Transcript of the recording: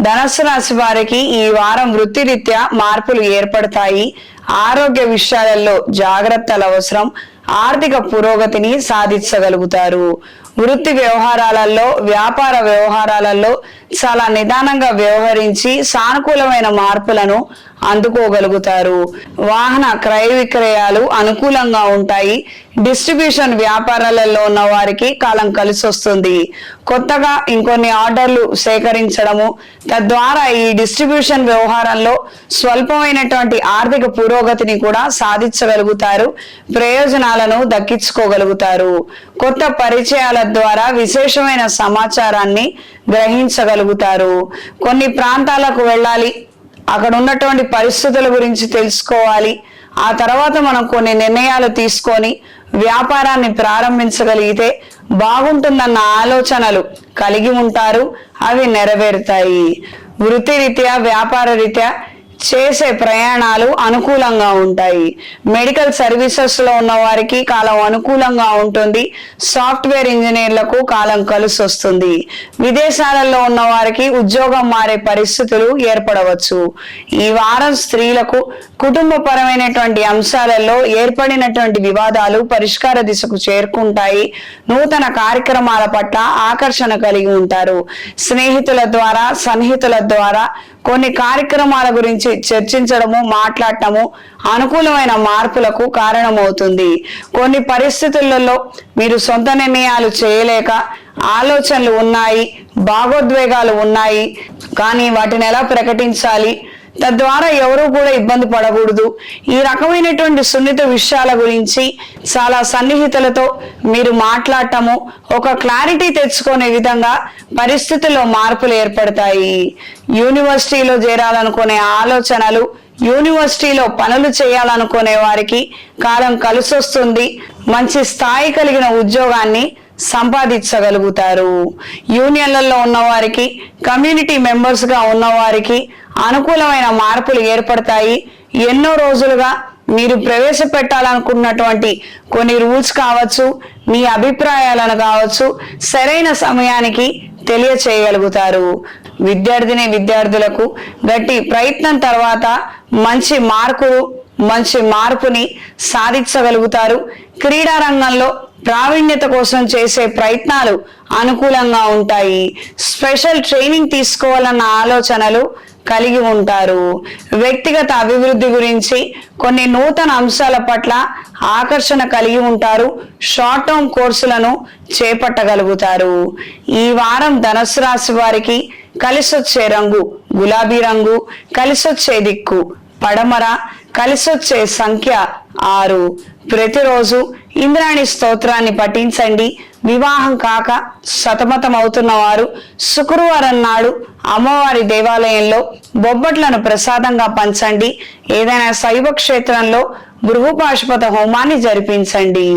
ధనుస్సు రాశి వారికి ఈ వారం వృత్తిరీత్యా మార్పులు ఏర్పడతాయి. ఆరోగ్య విషయాలలో జాగ్రత్తలు అవసరం. ఆర్థిక పురోగతిని సాధించగలుగుతారు. వృత్తి వ్యవహారాలలో, వ్యాపార వ్యవహారాలలో చాలా నిదానంగా వ్యవహరించి సానుకూలమైన మార్పులను అందుకోగలుగుతారు. వాహన క్రయ విక్రయాలు అనుకూలంగా ఉంటాయి. డిస్ట్రిబ్యూషన్ వ్యాపారాలలో ఉన్న వారికి కాలం కలిసి వస్తుంది. కొత్తగా ఇంకొన్ని ఆర్డర్లు సేకరించడము, తద్వారా ఈ డిస్ట్రిబ్యూషన్ వ్యవహారంలో స్వల్పమైనటువంటి ఆర్థిక పురోగతిని కూడా సాధించగలుగుతారు. ప్రయోజనాలను దక్కించుకోగలుగుతారు. కొత్త పరిచయాల ద్వారా విశేషమైన సమాచారాన్ని గ్రహించగలుగుతారు. కొన్ని ప్రాంతాలకు వెళ్ళాలి, అక్కడ ఉన్నటువంటి పరిస్థితుల గురించి తెలుసుకోవాలి. ఆ తర్వాత మనం కొన్ని నిర్ణయాలు తీసుకొని వ్యాపారాన్ని ప్రారంభించగలిగితే బాగుంటుందన్న ఆలోచనలు కలిగి ఉంటారు. అవి నెరవేరుతాయి. వృత్తిరీత్యా, వ్యాపార రీత్యా చేసే ప్రయాణాలు అనుకూలంగా ఉంటాయి. మెడికల్ సర్వీసెస్ లో ఉన్న వారికి కాలం అనుకూలంగా ఉంటుంది. సాఫ్ట్వేర్ ఇంజనీర్లకు కాలం కలిసి వస్తుంది. విదేశాలలో ఉన్న వారికి ఉద్యోగం మారే పరిస్థితులు ఏర్పడవచ్చు. ఈ వారం స్త్రీలకు కుటుంబపరమైనటువంటి అంశాలలో ఏర్పడినటువంటి వివాదాలు పరిష్కార దిశకు చేరుకుంటాయి. నూతన కార్యక్రమాల పట్ల ఆకర్షణ కలిగి ఉంటారు. స్నేహితుల ద్వారా, సన్నిహితుల ద్వారా కొన్ని కార్యక్రమాల గురించి చర్చించడము, మాట్లాడటము అనుకూలమైన మార్పులకు కారణమవుతుంది. కొన్ని పరిస్థితులలో మీరు సొంత నిర్ణయాలు చేయలేక ఆలోచనలు ఉన్నాయి, భావోద్వేగాలు ఉన్నాయి, కానీ వాటిని ఎలా ప్రకటించాలి, తద్వారా ఎవరు కూడా ఇబ్బంది పడకూడదు. ఈ రకమైనటువంటి సున్నిత విషయాల గురించి చాలా సన్నిహితులతో మీరు మాట్లాడటము, ఒక క్లారిటీ తెచ్చుకునే విధంగా పరిస్థితుల్లో మార్పులు ఏర్పడతాయి. యూనివర్సిటీలో చేరాలనుకునే ఆలోచనలు, యూనివర్సిటీలో పనులు చేయాలనుకునే వారికి కాలం కలిసి వస్తుంది. మంచి స్థాయి కలిగిన ఉద్యోగాన్ని సంపాదించగలుగుతారు. యూనియన్లలో ఉన్నవారికి, కమ్యూనిటీ మెంబర్స్ గా ఉన్నవారికి అనుకూలమైన మార్పులు ఏర్పడతాయి. ఎన్నో రోజులుగా మీరు ప్రవేశపెట్టాలనుకున్నటువంటి కొన్ని రూల్స్ కావచ్చు, మీ అభిప్రాయాలను కావచ్చు, సరైన సమయానికి తెలియచేయగలుగుతారు. విద్యార్థులకు గట్టి ప్రయత్నం తర్వాత మంచి మార్పుని సాధించగలుగుతారు. క్రీడా రంగంలో ప్రావీణ్యత కోసం చేసే ప్రయత్నాలు అనుకూలంగా ఉంటాయి. స్పెషల్ ట్రైనింగ్ తీసుకోవాలన్న ఆలోచనలు కలిగి ఉంటారు. వ్యక్తిగత అభివృద్ధి గురించి కొన్ని నూతన అంశాల పట్ల ఆకర్షణ కలిగి ఉంటారు. షార్ట్ టర్మ్ కోర్సులను చేపట్టగలుగుతారు. ఈ వారం ధనుస్సు రాశి వారికి కలిసొచ్చే రంగు గులాబీ రంగు, కలిసొచ్చే దిక్కు పడమర, కలిసొచ్చే సంఖ్య 6. ప్రతిరోజు ఇంద్రాణి స్తోత్రాన్ని పఠించండి. వివాహం కాక సతమతం అవుతున్న వారు శుక్రవారం నాడు అమ్మవారి దేవాలయంలో బొబ్బట్లను ప్రసాదంగా పంచండి. ఏదైనా శైవ క్షేత్రంలో భృగు పాశుపత హోమాన్ని జరిపించండి.